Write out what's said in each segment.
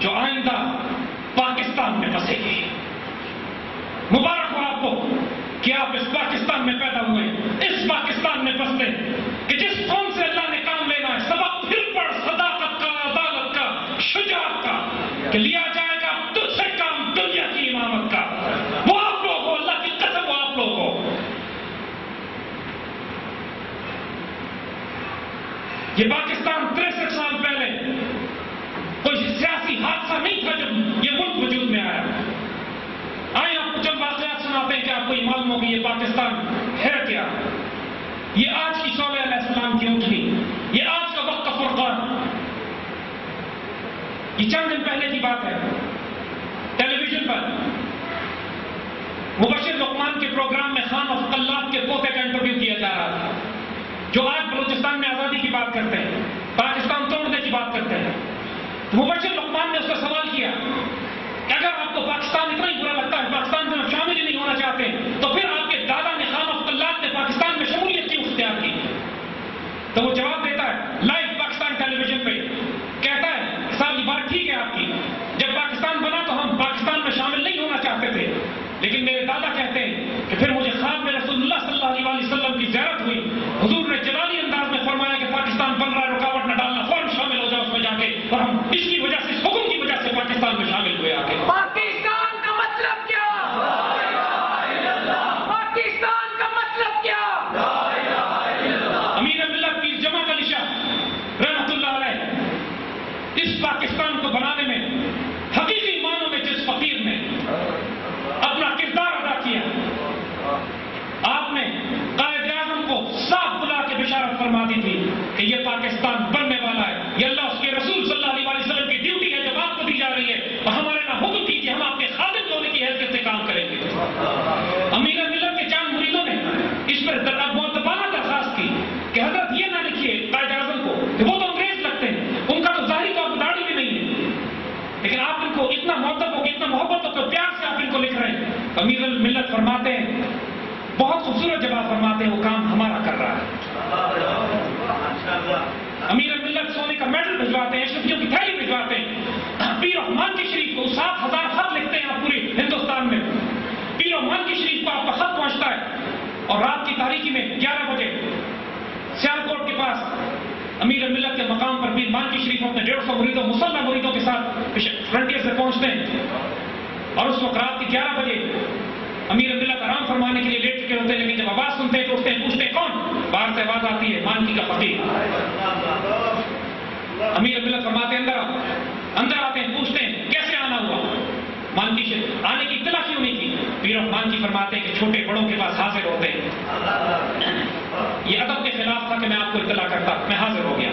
جو آئندہ پاکستان میں بسے گی. مبارک ہو آپ کو کہ آپ اس پاکستان میں پیدا ہوئے, اس پاکستان میں بستے کہ جس قوم سے اللہ نے کام لینا ہے سبق پھر پڑھ صداقت کا, عدالت کا, شجاعت کا, کہ لیا جائے گا تجھ سے کام دنیا کی امامت کا. وہ آپ لوگ ہو, اللہ کی قسم وہ آپ لوگ ہو. یہ پاکستان 63 سال پہلے کوئی سیاسی حادثہ نہیں تھا جب یہ ملک وجود میں آیا. آئے آپ کو چند واقعات سناتے ہیں کہ آپ کو یہ معلوم ہو کہ یہ پاکستان ہے کیا. یہ آج کی شعلہ علیہ السلام کی اونٹنی, یہ آج کا وقت کا فرقان. یہ چند دن پہلے کی بات ہے, ٹیلی ویژن پر مبشر لقمان کے پروگرام میں خان آف قلات کے پوتے کا انٹرویو کیا جا رہا تھا, جو آج بلوچستان میں آزادی کی بات کرتے ہیں, پاکستان توڑنے کی بات کرتے ہیں. مبشر لقمان نے اس کا سوال کیا کہ اگر آپ کو پاکستان اتنا ہی برا لگتا ہے, پاکستان میں آپ شامل ہی نہیں ہونا چاہتے, تو پھر آپ کے دادا نے خان آف قلات نے پاکستان میں شمولیت کیوں اختیار کی؟ تو وہ جواب دیتا ہے لائیو پاکستان ٹیلی ویژن پہ, کہتا ہے صاحب یہ بات ٹھیک ہے آپ کی, جب پاکستان بنا تو ہم پاکستان میں شامل نہیں ہونا چاہتے تھے, لیکن میرے دادا کہتے ہیں کہ پھر مجھے خواب میں رسول اللہ صلی اللہ علیہ وسلم کی زیارت ہوئی, حضور نے جلالی انداز میں فرمایا کہ پاکستان بن رہا ہے, رکاوٹ نہ ڈالنا, فوراً شامل ہو جاؤ اس میں جا کے, اور ہم اس کی وجہ سے, اس حکم کی وجہ سے پاکستان میں شامل ہوئے. آ کے پاکستان کا مطلب کیا؟ پاکستان کا مطلب کیا؟ امیر ملت پیر جماعت علی شاہ رحمۃ اللہ علیہ اس پاکستان کو بنانے میں حقیقی معنوں میں جس فقیر نے اپنا کردار ادا کیا, آپ نے قائد اعظم کو صاف بلا کے بشارت فرما دی تھی کہ یہ پاکستان بننے والا ہے, یہ اللہ اس کے رسول صلی اللہ علیہ وسلم کی ڈیوٹی ہے جو آپ کو دی جا رہی ہے, اور ہمارے نہ حکم کیجیے, ہم آپ کے خادم ہونے کی حیثیت سے کام کریں گے. امیر ملت کے چاند مریدوں نے اس پر مؤدبانہ درخواست کی کہ حضرت یہ نہ لکھیے قائد اعظم کو کہ وہ تو انگریز لگتے ہیں, ان کا تو ظاہری طور پر داڑھی بھی نہیں ہے, لیکن آپ ان کو اتنا مؤدب ہو, اتنا محبت ہو کہ پیار سے آپ ان کو لکھ رہے ہیں. امیر ملت فرماتے ہیں, بہت خوبصورت جواب فرماتے ہیں, وہ کام ہمارا کر رہا ہے. امیر ملت سونے کا میڈل بھجواتے ہیں, اشرفیوں کی تھیلی بھجواتے ہیں. پیر رحمان کی شریف کو 7,000 خط لکھتے ہیں پورے ہندوستان میں. پیر رحمان کی شریف کو آپ کا خط پہنچتا ہے, اور رات کی تاریکی میں 11 بجے سیالکوٹ کے پاس امیر ملت کے مقام پر پیر مان کی شریف اپنے 150 مریدوں, مسلح مریدوں کے ساتھ فرنٹیئر سے پہنچتے ہیں, اور اس وقت رات کی 11 بجے امیر ملت آرام فرمانے کے لیے لیٹ چکے ہوتے ہیں, لیکن جب آواز سنتے ہیں تو اٹھتے ہیں, پوچھتے ہیں کون؟ باہر سے آواز آتی ہے مانکی کا فقیر. امیر ملت فرماتے ہیں اندر آتے ہیں, پوچھتے ہیں کیسے آنا ہوا؟ مانکی سے آنے کی اطلاع کیوں نہیں کی؟ پیر مانکی فرماتے ہیں کہ چھوٹے بڑوں کے پاس حاضر ہوتے ہیں. یہ ادب کے خلاف تھا کہ میں آپ کو اطلاع کرتا, میں حاضر ہو گیا.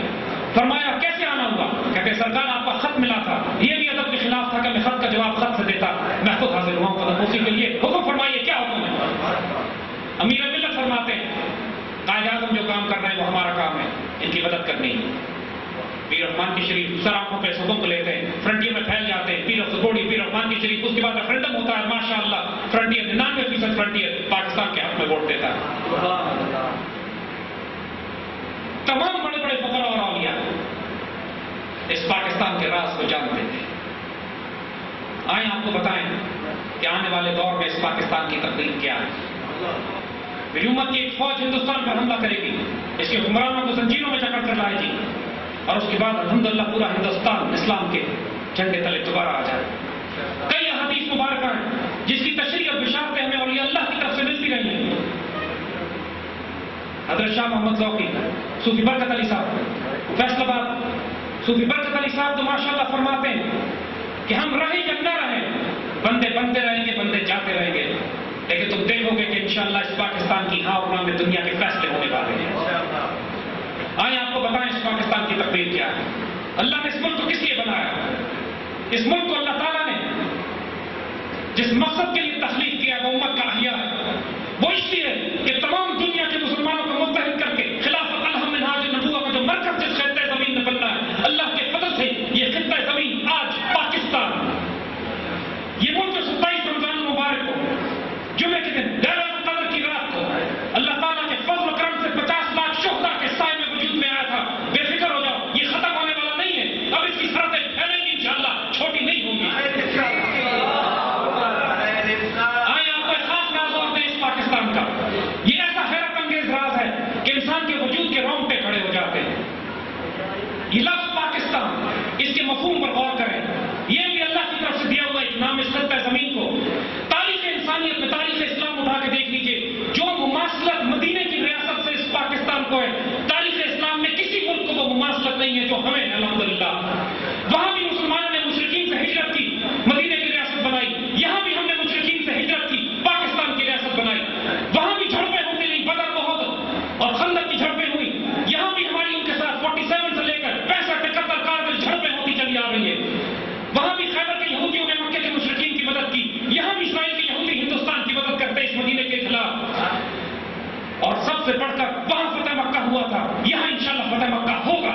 فرمایا کیسے آنا ہوا؟ کہتے سرکار آپ کا خط ملا تھا, یہ بھی ادب کے خلاف تھا کہ میں خط کا جواب خط سے دیتا, میں خود حاضر ہوا ہوں قدم بوسی کے لیے. حکم فرمائیے کیا حکم ہے؟ امیر ملت فرماتے ہیں قائد اعظم جو کام کر رہے ہیں وہ ہمارا کام ہے, ان کی مدد کرنی ہے. پیر رحمان کی شریف سر آنکھوں پہ اس حکم کو لیتے ہیں, فرنٹیئر میں پھیل جاتے ہیں, پیر بوڑی پیر رحمان کی شریف. اس کے بعد ریفرنڈم ہوتا ہے, ماشاءاللہ فرنٹیئر 99% فرنٹیئر پاکستان کے حق میں ووٹ دیتا ہے. تمام بڑے بڑے فقراء اور اولیاء اس پاکستان کے راز کو جانتے تھے. آئیں آپ کو بتائیں کہ آنے والے دور میں اس پاکستان کی تقدیر کیا ہے. حکومت کی ایک فوج ہندوستان پر حملہ کرے گی, اس کے حکمرانوں کو زنجیروں میں جکڑ کر لائے گی, اور اس کے بعد الحمدللہ پورا ہندوستان اسلام کے جھنڈے تلے دوبارہ آ جائے. کئی احادیث مبارکہ ہیں جس کی تشریح اور بشارتیں ہمیں اولیاء اللہ کی طرف سے ملتی رہی ہیں. حضرت شاہ محمد ذوقی, صوفی برکت علی صاحب فیصل آباد, صوفی برکت علی صاحب تو ماشاءاللہ فرماتے ہیں کہ ہم رہیں جب نہ رہیں, بندے بنتے رہیں گے, بندے جاتے رہیں گے, لیکن تم دیکھو گے کہ انشاءاللہ اس پاکستان کی ہاں اور میں دنیا کے فیصلے ہونے والے ہیں. آئیں آپ کو بتائیں اس پاکستان کی تقدیر کیا ہے. اللہ نے اس ملک کو کس لیے بنایا؟ اس ملک کو اللہ تعالیٰ نے جس مقصد کے لیے تخلیق کیا وہ امت کا احیاء ہے, وہ اس لیے کہ تمام دنیا کے مسلمانوں کو متحد کر کے خلافت الحم منہاج النبوہ کا جو مرکز جس خطہ زمین میں بننا ہے, اللہ کے فضل سے یہ خطہ زمین آج پاکستان, یہ ملک جو 27 رمضان مبارک کو جمعے کے دن لیلۃ القدر کی رات کو اللہ تعالیٰ کے فضل و کرم سے 50 لاکھ شہداء کے سائے میں وجود میں آیا تھا. بے فکر ہو جاؤ, یہ ختم ہونے والا نہیں ہے, اب اس کی سرحدیں پھیلیں گی انشاءاللہ, چھوٹی مفہوم پر غور کریں. یہ بھی اللہ کی طرف سے دیا ہوا ایک نام اس خطہ زمین کو. تاریخ انسانیت میں تاریخ اسلام اٹھا کے دیکھ لیجئے, جو مماثلت مدینے کی ریاست سے اس پاکستان کو ہے, تاریخ اسلام میں کسی ملک کو وہ مماثلت نہیں ہے جو ہمیں ہے الحمدللہ. وہاں بھی مسلمانوں نے مشرکین سے ہجرت کی, مدینے کی ریاست بنائی. یہاں بھی ہم نے مشرکین سے ہجرت کی, پاکستان کی ریاست بنائی. وہاں بھی جھڑپیں ہوتی رہی, بدر بہت اور خندق کی جھڑپیں ہوئی. یہاں بھی ہماری ان کے ساتھ 47 سے لے کر 65 71 کارگل جھڑپیں ہوتی چلی آ رہی ہے. وہاں بھی خیبر کے یہودیوں نے مکے کے مشرکین کی مدد کی. یہاں بھی اسرائیل کے یہودی ہندوستان کی مدد کرتے اس مدینے کے خلاف. اور سب سے بڑھ کر وہاں فتح مکہ ہوا تھا, یہاں انشاءاللہ فتح مکہ ہوگا.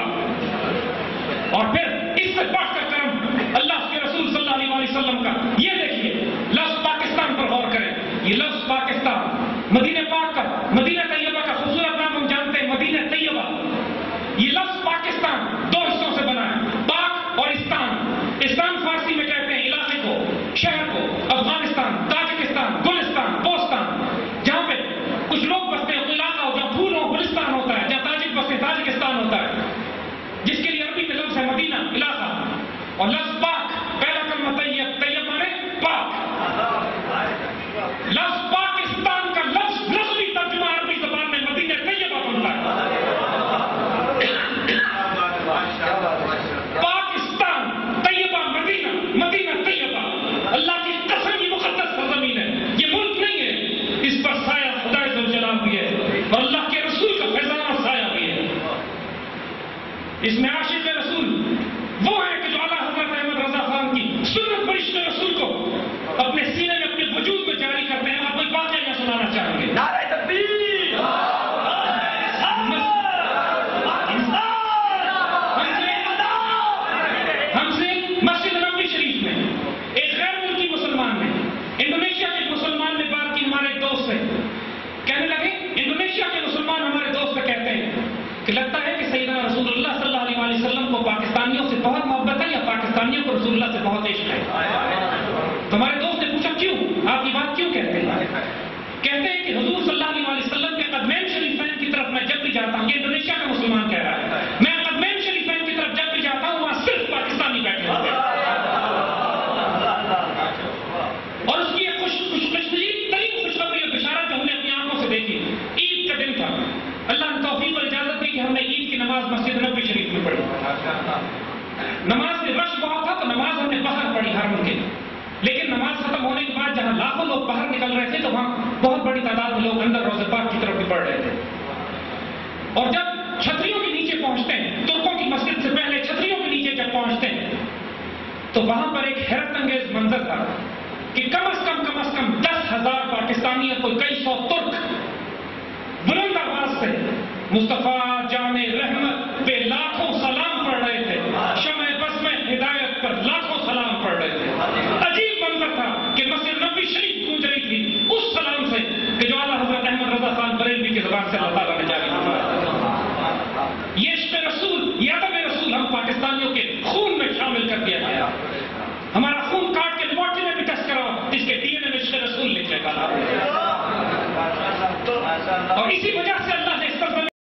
اور پھر اس سے بڑھ کر کرم اللہ کے رسول صلی اللہ علیہ وسلم کا. یہ دیکھیے لفظ پاکستان پر غور کریں. یہ لفظ پاکستان مدینہ پاک کا, مدینہ طیبہ کا خوبصورت نام ہم جانتے ہیں, مدینہ طیبہ. یہ لفظ پاکستان دو حصوں سے بنا ہے, پاک اور استان. استان فارسی میں کہتے ہیں علاقے کو, شہر کو. افغانستان, تاجکستان, گلستان, بوستان, جہاں پہ کچھ لوگ بستے ہیں علاقہ ہو, جہاں پھول ہو گلستان ہوتا ہے, جہاں تاجک بستے تاجکستان ہوتا ہے, جس کے لیے عربی میں لفظ ہے مدینہ علاقہ. اور لفظ پاک, پہلا کلمہ طیب, طیب مانے پاک. لفظ پاکستان کا لفظی ترجمہ عربی زبان میں مدینہ طیبہ بنتا ہے. پاکستان, طیبہ, مدینہ, مدینہ طیبہ. اللہ کی قسم یہ مقدس سرزمین ہے, یہ ملک نہیں ہے. اس پر سایہ خدا ذوالجلال بھی ہے اور اللہ کے رسول کا فیضانہ سایہ بھی ہے. اس میں عاشق رسول وہ ہے کہ جو اعلیٰ حضرت احمد رضا خان کی سنت پر عشق رسول کو اپنے سینے میں, اپنے وجود میں جاری کرتے ہیں. آپ کوئی واقعہ یہاں سنانا چاہیں گے؟ نعرہ تکبیر. ہم سے مسجد نبوی شریف میں ایک غیر ملکی مسلمان نے, انڈونیشیا کے مسلمان نے بات کی ہمارے ایک دوست سے. کہنے لگے انڈونیشیا کے مسلمان ہمارے دوست سے کہتے ہیں کہ لگتا ہے کہ سیدنا رسول اللہ صلی اللہ علیہ وسلم کو پاکستانیوں سے بہت محبت ہے یا پاکستانیوں کو رسول اللہ سے بہت عشق ہے. تو ہمارے دوست نے پوچھا کیوں, آپ یہ بات کیوں کہتے ہیں؟ کہتے ہیں کہ حضور صلی اللہ علیہ وسلم کے قدمین شریفین کی طرف میں جب بھی جاتا ہوں, یہ انڈونیشیا کا مسلمان کہہ رہا ہے, میں قدمین شریفین کی طرف جب بھی جاتا ہوں وہاں صرف پاکستانی بیٹھے ہوتے ہیں. اور اس کی ایک ترین خوشخبری اور بشارت جو ہم نے اپنی آنکھوں سے دیکھی, عید کا دن تھا. اللہ نے توفیق اور اجازت دی کہ ہم نے عید کی نماز مسجد نبوی شریف میں پڑھی. نماز میں رش بہت تھا تو نماز ہم نے باہر پڑھی حرم کے. لیکن نماز ختم ہونے کے بعد جہاں لاکھوں لوگ باہر نکل رہے تھے تو وہاں بہت بڑی تعداد میں لوگ اندر روزہ پاک کی طرف بھی پڑھ رہے تھے. اور جب چھتریوں کے نیچے پہنچتے ہیں, ترکوں کی مسجد سے پہلے چھتریوں کے نیچے جب پہنچتے ہیں تو وہاں پر ایک حیرت انگیز منظر تھا کہ کم از کم 10,000 پاکستانی اور کوئی کئی سو ترک بلند آواز سے مصطفیٰ